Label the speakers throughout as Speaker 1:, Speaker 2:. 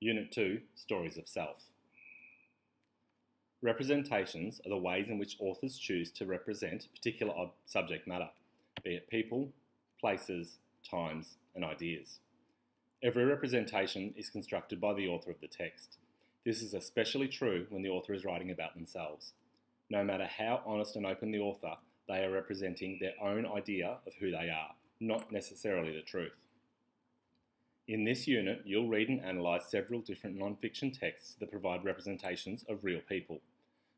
Speaker 1: Unit 2, Stories of Self. Representations are the ways in which authors choose to represent particular subject matter, be it people, places, times, and ideas. Every representation is constructed by the author of the text. This is especially true when the author is writing about themselves. No matter how honest and open the author, they are representing their own idea of who they are, not necessarily the truth. In this unit, you'll read and analyse several different non-fiction texts that provide representations of real people.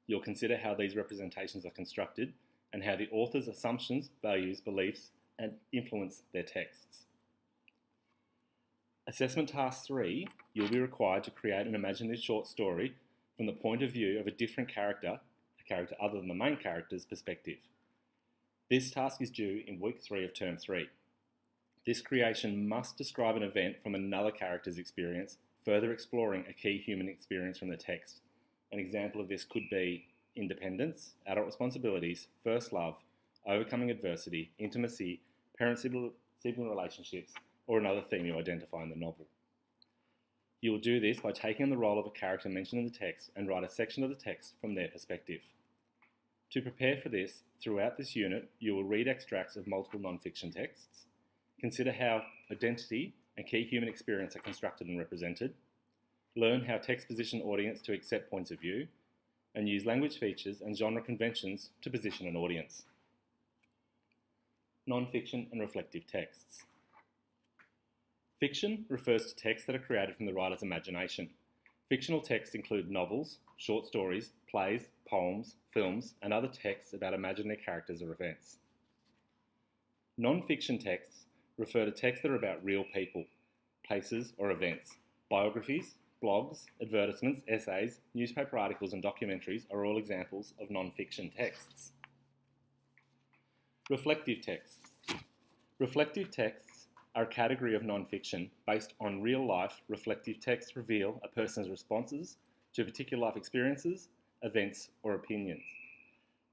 Speaker 1: You'll consider how these representations are constructed and how the author's assumptions, values, beliefs, and influence their texts. Assessment Task 3, you'll be required to create an imaginative short story from the point of view of a different character, a character other than the main character's perspective. This task is due in week 3 of term 3. This creation must describe an event from another character's experience, further exploring a key human experience from the text. An example of this could be independence, adult responsibilities, first love, overcoming adversity, intimacy, parent-sibling relationships, or another theme you identify in the novel. You will do this by taking on the role of a character mentioned in the text and write a section of the text from their perspective. To prepare for this, throughout this unit, you will read extracts of multiple non-fiction texts, consider how identity and key human experience are constructed and represented, learn how text position audience to accept points of view, and use language features and genre conventions to position an audience. Non-fiction and reflective texts. Fiction refers to texts that are created from the writer's imagination. Fictional texts include novels, short stories, plays, poems, films, and other texts about imaginary characters or events. Non-fiction texts refer to texts that are about real people, places, or events. Biographies, blogs, advertisements, essays, newspaper articles, and documentaries are all examples of non-fiction texts. Reflective texts. Reflective texts are a category of non-fiction based on real-life. Reflective texts reveal a person's responses to particular life experiences, events, or opinions.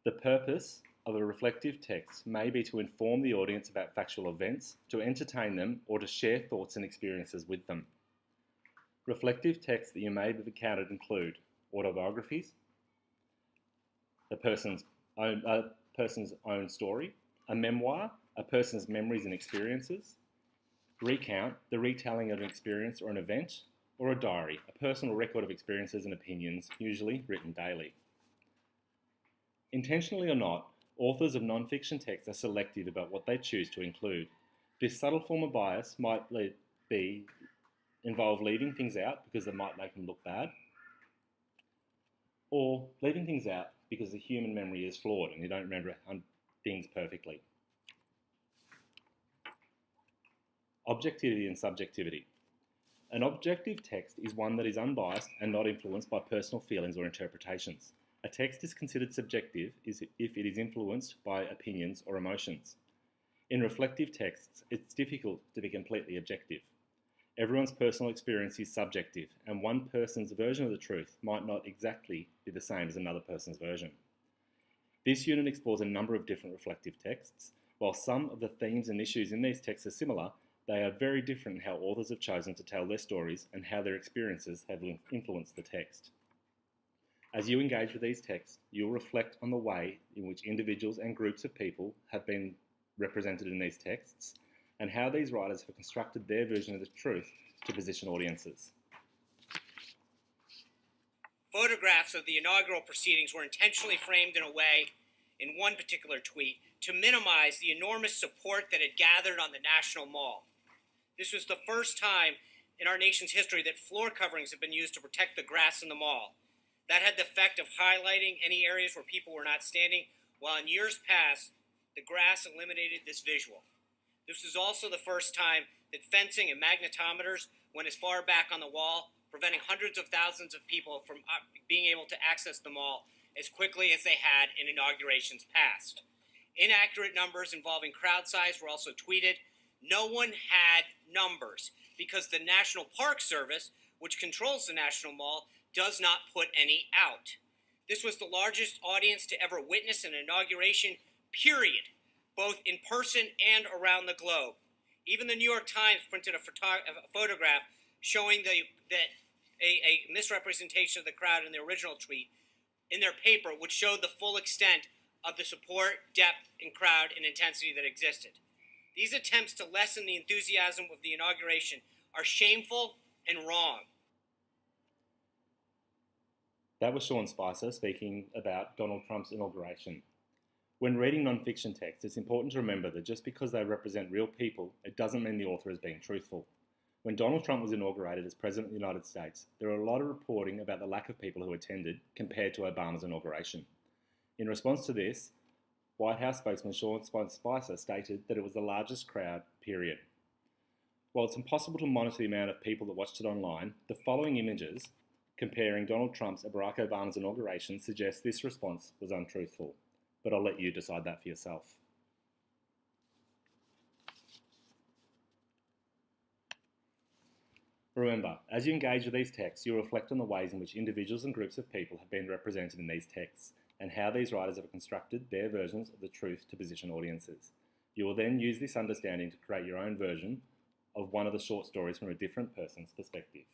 Speaker 1: The purpose of a reflective text may be to inform the audience about factual events, to entertain them, or to share thoughts and experiences with them. Reflective texts that you may have encountered include autobiographies, a person's own story, a memoir, a person's memories and experiences, recount, the retelling of an experience or an event, or a diary, a personal record of experiences and opinions, usually written daily. Intentionally or not, authors of non-fiction texts are selective about what they choose to include. This subtle form of bias might involve leaving things out because it might make them look bad, or leaving things out because the human memory is flawed and you don't remember things perfectly. Objectivity and subjectivity. An objective text is one that is unbiased and not influenced by personal feelings or interpretations. A text is considered subjective if it is influenced by opinions or emotions. In reflective texts, it's difficult to be completely objective. Everyone's personal experience is subjective, and one person's version of the truth might not exactly be the same as another person's version. This unit explores a number of different reflective texts. While some of the themes and issues in these texts are similar, they are very different in how authors have chosen to tell their stories and how their experiences have influenced the text. As you engage with these texts, you'll reflect on the way in which individuals and groups of people have been represented in these texts, and how these writers have constructed their version of the truth to position audiences.
Speaker 2: Photographs of the inaugural proceedings were intentionally framed in a way, in one particular tweet, to minimize the enormous support that had gathered on the National Mall. This was the first time in our nation's history that floor coverings have been used to protect the grass in the mall. That had the effect of highlighting any areas where people were not standing, while in years past, the grass eliminated this visual. This was also the first time that fencing and magnetometers went as far back on the wall, preventing hundreds of thousands of people from being able to access the mall as quickly as they had in inaugurations past. Inaccurate numbers involving crowd size were also tweeted. No one had numbers because the National Park Service, which controls the National Mall, does not put any out. This was the largest audience to ever witness an inauguration, period, both in person and around the globe. Even the New York Times printed a photograph showing that a misrepresentation of the crowd in the original tweet in their paper, which showed the full extent of the support, depth, and crowd and intensity that existed. These attempts to lessen the enthusiasm of the inauguration are shameful and wrong.
Speaker 1: That was Sean Spicer speaking about Donald Trump's inauguration. When reading non-fiction texts, it's important to remember that just because they represent real people, it doesn't mean the author is being truthful. When Donald Trump was inaugurated as President of the United States, there were a lot of reporting about the lack of people who attended compared to Obama's inauguration. In response to this, White House spokesman Sean Spicer stated that it was the largest crowd, period. While it's impossible to monitor the amount of people that watched it online, the following images comparing Donald Trump's and Barack Obama's inauguration suggest this response was untruthful. But I'll let you decide that for yourself. Remember, as you engage with these texts, you'll reflect on the ways in which individuals and groups of people have been represented in these texts, and how these writers have constructed their versions of the truth to position audiences. You will then use this understanding to create your own version of one of the short stories from a different person's perspective.